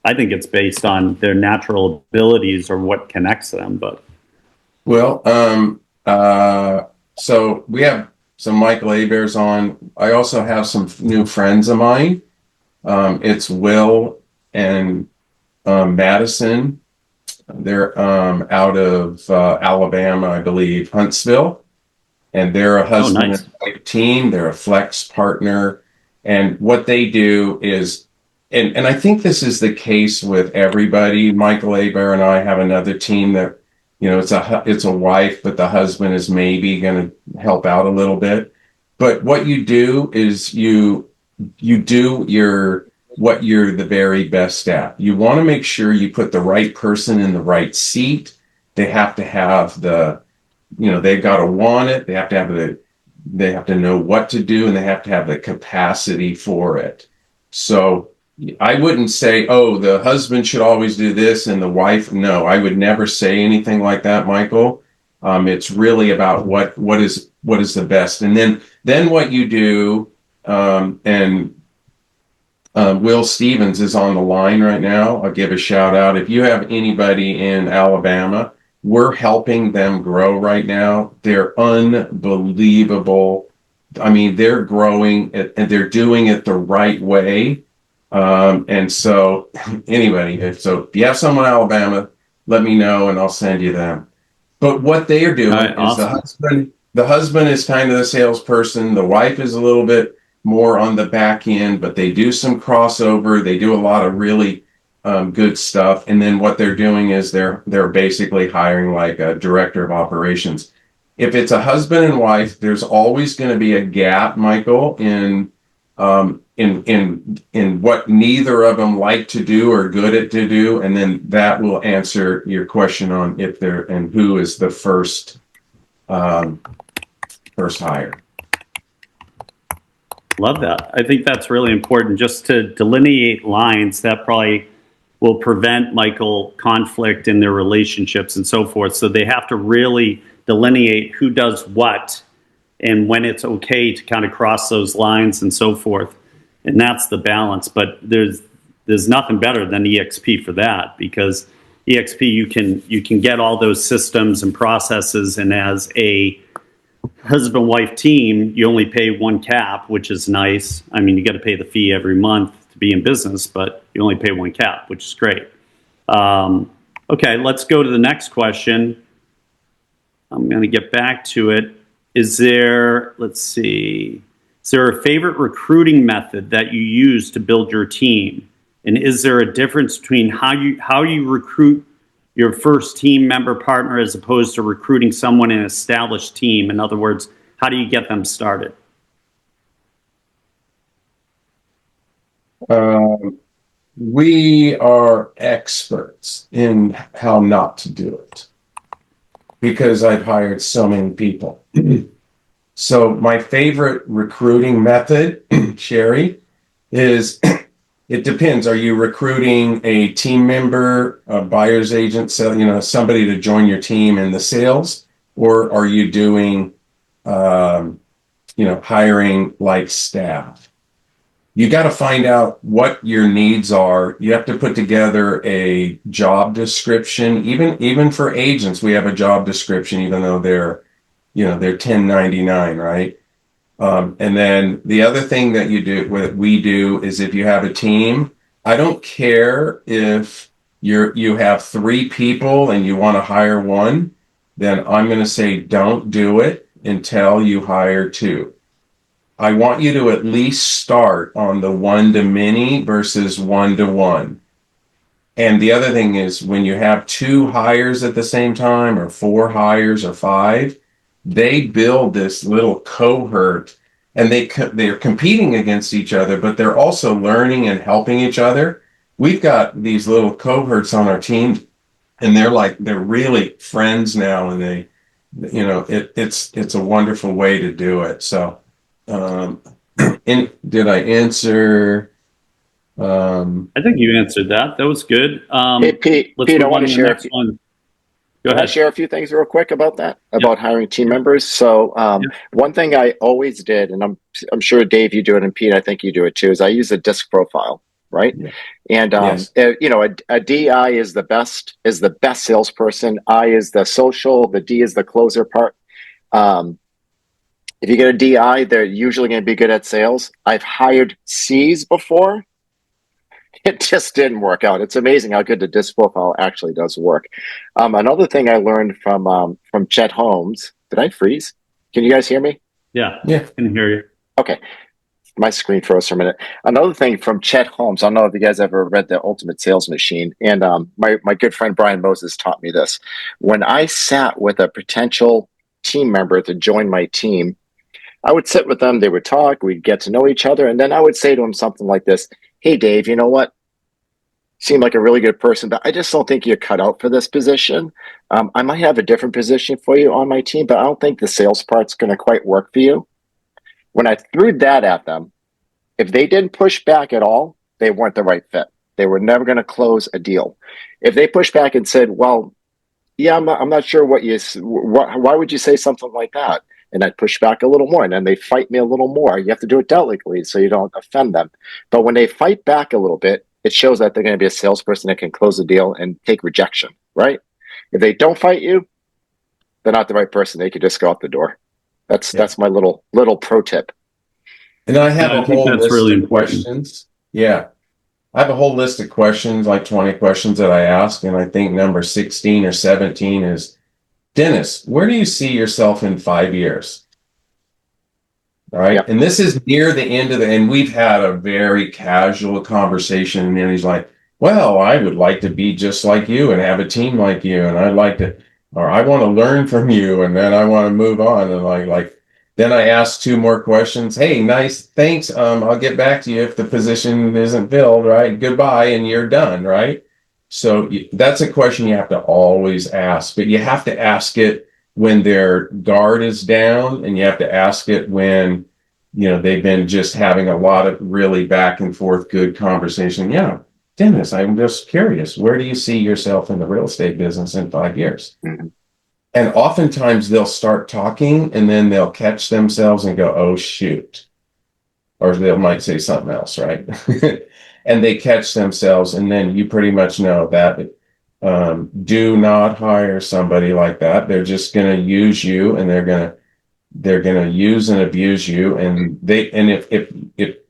I think it's based on their natural abilities or what connects them, but. Well, so we have some Michael Heberts on. I also have some new friends of mine. It's Will and Madison. They're out of Alabama, I believe, Huntsville. And they're a husband and wife team. They're a flex partner. And what they do is, and I think this is the case with everybody. Michael Hebert and I have another team that, it's a wife, but the husband is maybe going to help out a little bit. But what you do is you do what you're the very best at. You want to make sure you put the right person in the right seat. They have to have they've got to want it. They have to know what to do, and they have to have the capacity for it. So I wouldn't say, oh, the husband should always do this and the wife. No, I would never say anything like that, Michael. It's really about what is the best. And then what you do, Will Stevens is on the line right now. I'll give a shout out. If you have anybody in Alabama, we're helping them grow right now. They're unbelievable. They're growing and they're doing it the right way. And so anyway, so if you have someone in Alabama, let me know and I'll send you them. But what they are doing is awesome. The husband is kind of the salesperson. The wife is a little bit more on the back end, but they do some crossover. They do a lot of really good stuff. And then what they're doing is they're basically hiring like a director of operations. If it's a husband and wife, there's always going to be a gap, Michael, in what neither of them like to do or good at to do, and then that will answer your question on if they're and who is the first hire. Love that. I think that's really important, just to delineate lines that probably will prevent, Michael, conflict in their relationships and so forth. So they have to really delineate who does what and when it's okay to kind of cross those lines and so forth. And that's the balance. But there's nothing better than EXP for that, because EXP, you can get all those systems and processes, and as a husband-wife team, you only pay one cap, which is nice. You got to pay the fee every month to be in business, but you only pay one cap, which is great. Okay, let's go to the next question. I'm going to get back to it. Is there, let's see, is there a favorite recruiting method that you use to build your team? And is there a difference between how you recruit your first team member partner as opposed to recruiting someone in an established team? In other words, how do you get them started? We are experts in how not to do it because I've hired so many people. So my favorite recruiting method, Sherry, is it depends. Are you recruiting a team member, a buyer's agent, so somebody to join your team in the sales, or are you doing, hiring like staff? You got to find out what your needs are. You have to put together a job description. Even for agents, we have a job description, even though they're 1099, right? And then the other thing that what we do is if you have a team, I don't care if you have 3 people and you want to hire one, then I'm going to say don't do it until you hire 2. I want you to at least start on the 1-to-many versus 1-to-1. And the other thing is when you have 2 hires at the same time or 4 hires or 5, they build this little cohort and they're competing against each other, but they're also learning and helping each other. We've got these little cohorts on our team and they're really friends now, and it's a wonderful way to do it. So did I answer? I think you answered that. That was good. Hey, Pete, Let's I move want on to to the share next one. Go Can I ahead. share a few things real quick about that, about hiring team members? So, one thing I always did, and I'm sure Dave, you do it, and Pete, I think you do it too, is I use a disc profile, right? Yeah. And Yes. a DI is the best salesperson. I is the social. The D is the closer part. If you get a DI, they're usually going to be good at sales. I've hired Cs before. It just didn't work out. It's amazing how good the disc profile actually does work. Another thing I learned from Chet Holmes. Did I freeze? Can you guys hear me? Yeah, Yeah. I can hear you. Okay. My screen froze for a minute. Another thing from Chet Holmes. I don't know if you guys ever read The Ultimate Sales Machine. And my good friend Brian Moses taught me this. When I sat with a potential team member to join my team, I would sit with them. They would talk. We'd get to know each other. And then I would say to him something like this: "Hey, Dave, you know what? Seem like a really good person, but I just don't think you're cut out for this position. I might have a different position for you on my team, but I don't think the sales part's going to quite work for you." When I threw that at them, if they didn't push back at all, they weren't the right fit. They were never going to close a deal. If they pushed back and said, "Well, yeah, I'm not sure why would you say something like that?" And I'd push back a little more, and then they fight me a little more. You have to do it delicately so you don't offend them. But when they fight back a little bit, it shows that they're going to be a salesperson that can close the deal and take rejection, right? If they don't fight you, they're not the right person. They could just go out the door. That's my little pro tip. And I have I a think whole that's list really of important. questions. Yeah. I have a whole list of questions, like 20 questions that I ask. And I think number 16 or 17 is, Dennis, where do you see yourself in 5 years? All right. Yep. And this is near the end and we've had a very casual conversation. And then he's like, well, I would like to be just like you and have a team like you. And I'd like to, or I want to learn from you. And then I want to move on. And then I asked 2 more questions. Hey, nice. Thanks. I'll get back to you if the position isn't filled, right? Goodbye. And you're done, right? So that's a question you have to always ask, but you have to ask it when their guard is down, and you have to ask it when, they've been just having a lot of really back and forth good conversation. Yeah, Dennis, I'm just curious, where do you see yourself in the real estate business in 5 years? Mm-hmm. And oftentimes they'll start talking and then they'll catch themselves and go, oh, shoot. Or they might say something else, right? And they catch themselves, and then you pretty much know that do not hire somebody like that. They're just going to use you, and they're going to use and abuse you. And if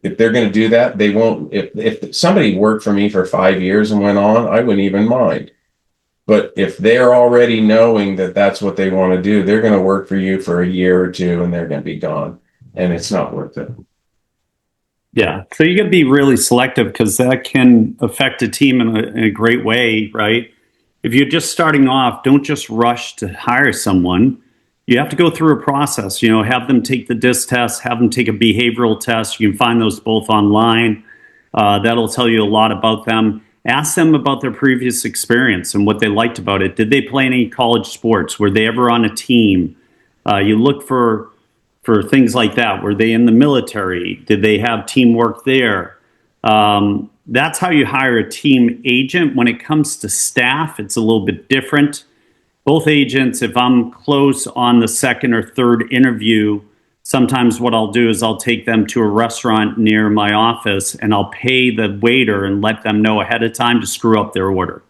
they're going to do that, they won't. If somebody worked for me for 5 years and went on, I wouldn't even mind. But if they're already knowing that that's what they want to do, they're going to work for you for a year or two and they're going to be gone. And it's not worth it. Yeah. So you got to be really selective because that can affect a team in a great way, right? If you're just starting off, don't just rush to hire someone. You have to go through a process, have them take the DISC test, have them take a behavioral test. You can find those both online. That'll tell you a lot about them. Ask them about their previous experience and what they liked about it. Did they play any college sports? Were they ever on a team? You look for things like that. Were they in the military? Did they have teamwork there? That's how you hire a team agent. When it comes to staff, it's a little bit different. Both agents, if I'm close on the second or third interview, sometimes what I'll do is I'll take them to a restaurant near my office and I'll pay the waiter and let them know ahead of time to screw up their order.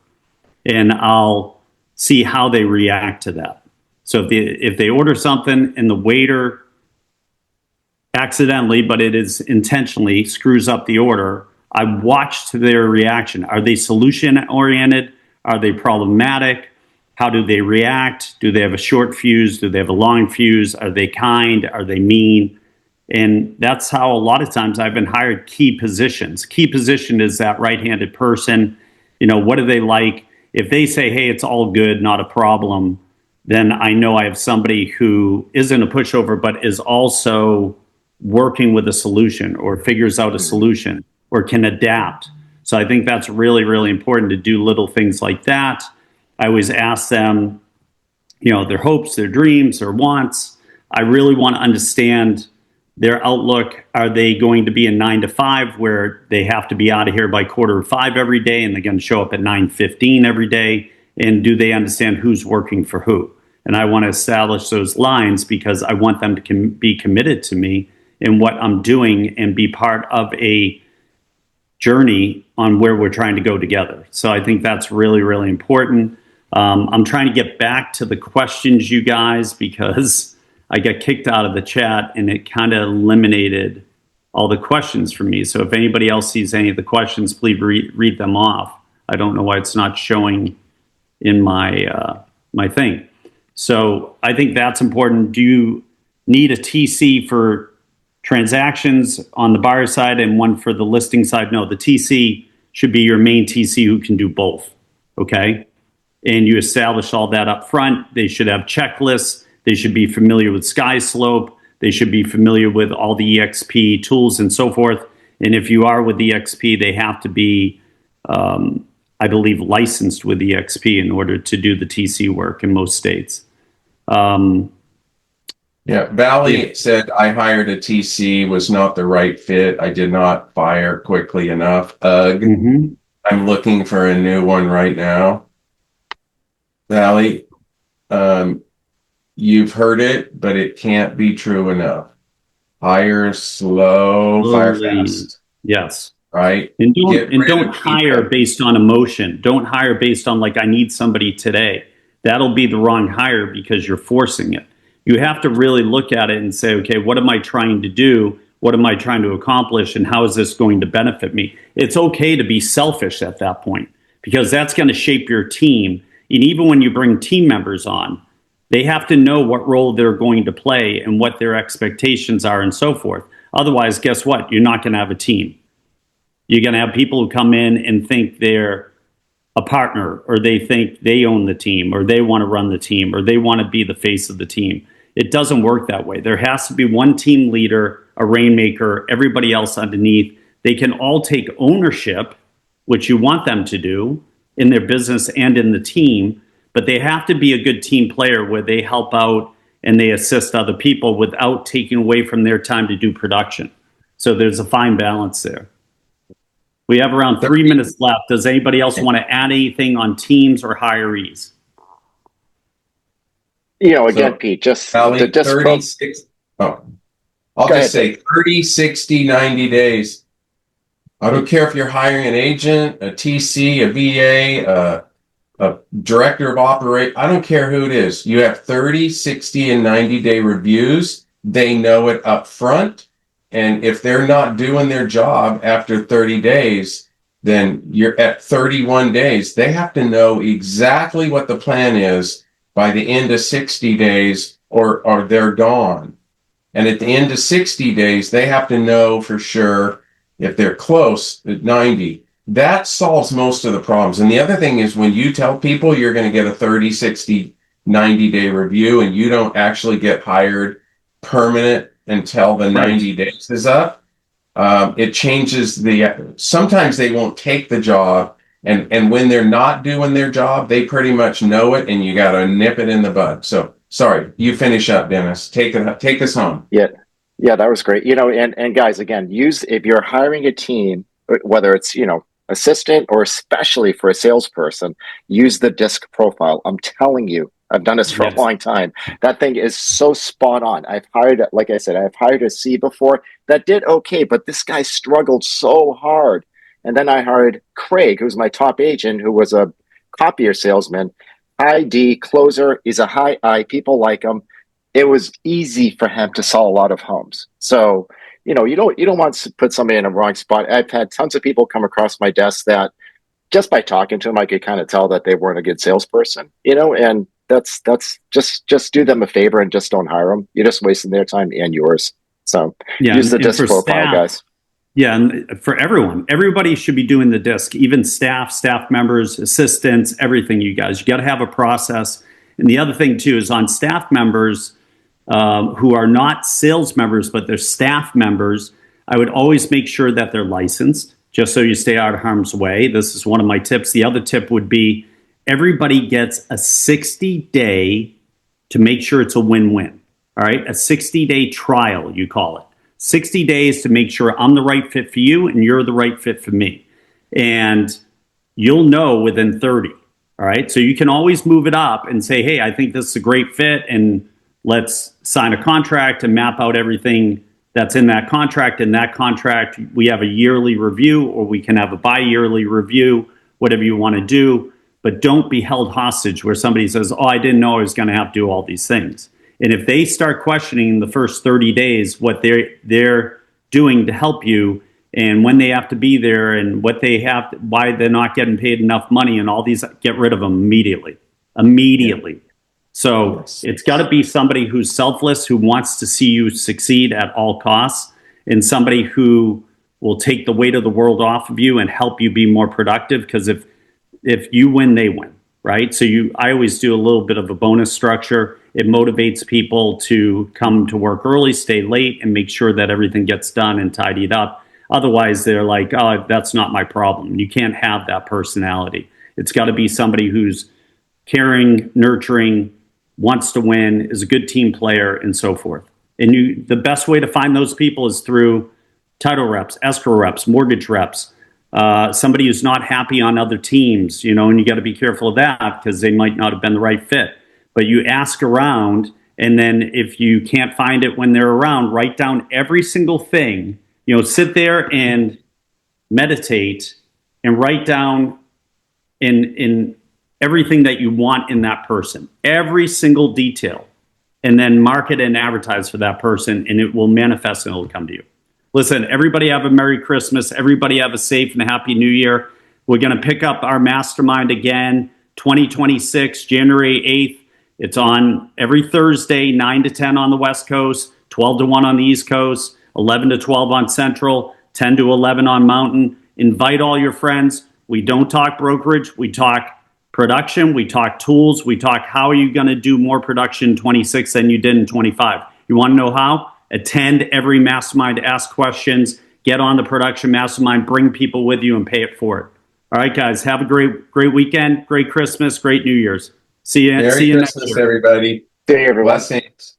And I'll see how they react to that. So if they order something and the waiter accidentally, but it is intentionally, screws up the order, I watch their reaction. Are they solution oriented? Are they problematic? How do they react? Do they have a short fuse? Do they have a long fuse? Are they kind? Are they mean? And that's how a lot of times I've been hired key positions. Key position is that right-handed person. What do they like? If they say, hey, it's all good, not a problem, then I know I have somebody who isn't a pushover, but is also working with a solution or figures out a solution or can adapt. So I think that's really, really important to do little things like that. I always ask them, their hopes, their dreams, their wants. I really want to understand their outlook. Are they going to be a 9 to 5 where they have to be out of here by 4:45 every day and they're going to show up at 9:15 every day? And do they understand who's working for who? And I want to establish those lines because I want them to be committed to me in what I'm doing and be part of a journey on where we're trying to go together. So I think that's really, really important. I'm trying to get back to the questions, you guys, because I got kicked out of the chat and it kind of eliminated all the questions for me. So if anybody else sees any of the questions, please read them off. I don't know why it's not showing in my my thing. So I think that's important. Do you need a TC for transactions on the buyer side and one for the listing side? No, the TC should be your main TC who can do both. Okay. And you establish all that up front. They should have checklists. They should be familiar with SkySlope. They should be familiar with all the EXP tools and so forth. And if you are with EXP, they have to be, I believe, licensed with EXP in order to do the TC work in most states. Valley said I hired a TC, was not the right fit. I did not fire quickly enough. I'm looking for a new one right now. Valley, you've heard it, but it can't be true enough. Hire slow, fire fast. Yes. Right. And don't hire based on emotion. Don't hire based on I need somebody today. That'll be the wrong hire because you're forcing it. You have to really look at it and say, okay, what am I trying to do? What am I trying to accomplish? And how is this going to benefit me? It's okay to be selfish at that point because that's going to shape your team. And even when you bring team members on, they have to know what role they're going to play and what their expectations are and so forth. Otherwise, guess what? You're not going to have a team. You're going to have people who come in and think they're a partner, or they think they own the team, or they want to run the team, or they want to be the face of the team. It doesn't work that way. There has to be one team leader, a rainmaker, everybody else underneath. They can all take ownership, which you want them to do in their business and in the team, but they have to be a good team player where they help out and they assist other people without taking away from their time to do production. So there's a fine balance there. We have around 3 minutes left. Does anybody else want to add anything on teams or hirees? Again, Pete, just 36. I'll just say 30, 60, 90 days. I don't care if you're hiring an agent, a TC, a VA, a director of operation. I don't care who it is. You have 30, 60, and 90-day reviews. They know it up front. And if they're not doing their job after 30 days, then you're at 31 days. They have to know exactly what the plan is by the end of 60 days or they're gone. And at the end of 60 days, they have to know for sure if they're close at 90. That solves most of the problems. And the other thing is when you tell people you're going to get a 30, 60, 90-day review and you don't actually get hired permanent until the 90 days is up, it changes sometimes they won't take the job. And when they're not doing their job, they pretty much know it and you got to nip it in the bud. So sorry, you finish up, Dennis. Take us home. Yeah, that was great. And guys, again, if you're hiring a team, whether it's, assistant or especially for a salesperson, use the DISC profile. I'm telling you, I've done this for a long time. That thing is so spot on. I've hired a C before that did okay, but this guy struggled so hard. And then I hired Craig, who's my top agent, who was a copier salesman. High D closer. He's a high I. People like him. It was easy for him to sell a lot of homes. So, you don't want to put somebody in a wrong spot. I've had tons of people come across my desk that just by talking to them, I could kind of tell that they weren't a good salesperson, and that's just do them a favor and just don't hire them. You're just wasting their time and yours. So use the DISC profile, guys. Yeah, and for everybody should be doing the DISC, even staff members, assistants, everything, you guys. You got to have a process. And the other thing, too, is on staff members who are not sales members, but they're staff members, I would always make sure that they're licensed, just so you stay out of harm's way. This is one of my tips. The other tip would be everybody gets a 60-day to make sure it's a win-win. All right, a 60-day trial, you call it. 60 days to make sure I'm the right fit for you and you're the right fit for me. And you'll know within 30. All right. So you can always move it up and say, hey, I think this is a great fit and let's sign a contract and map out everything that's in that contract. In that contract, we have a yearly review or we can have a bi-yearly review, whatever you want to do. But don't be held hostage where somebody says, oh, I didn't know I was going to have to do all these things. And if they start questioning the first 30 days what they're doing to help you and when they have to be there and what they have, why they're not getting paid enough money and all these, get rid of them immediately. Yeah. So it's got to be somebody who's selfless, who wants to see you succeed at all costs, and somebody who will take the weight of the world off of you and help you be more productive. Because if you win, they win, right? So I always do a little bit of a bonus structure. It motivates people to come to work early, stay late, and make sure that everything gets done and tidied up. Otherwise, they're like, oh, that's not my problem. You can't have that personality. It's got to be somebody who's caring, nurturing, wants to win, is a good team player, and so forth. And the best way to find those people is through title reps, escrow reps, mortgage reps, somebody who's not happy on other teams, and you got to be careful of that because they might not have been the right fit. But you ask around, and then if you can't find it when they're around, write down every single thing. Sit there and meditate and write down in everything that you want in that person, every single detail, and then market and advertise for that person, and it will manifest and it'll come to you. Listen, everybody have a Merry Christmas. Everybody have a safe and Happy New Year. We're going to pick up our mastermind again, 2026, January 8th. It's on every Thursday, 9 to 10 on the West Coast, 12 to 1 on the East Coast, 11 to 12 on Central, 10 to 11 on Mountain. Invite all your friends. We don't talk brokerage. We talk production. We talk tools. We talk how are you going to do more production in 26 than you did in 25. You want to know how? Attend every mastermind, ask questions, get on the production mastermind, bring people with you and pay it forward. All right, guys, have a great weekend, great Christmas, great New Year's. See you Merry next Christmas, year. everybody. See you, everyone. Blessings.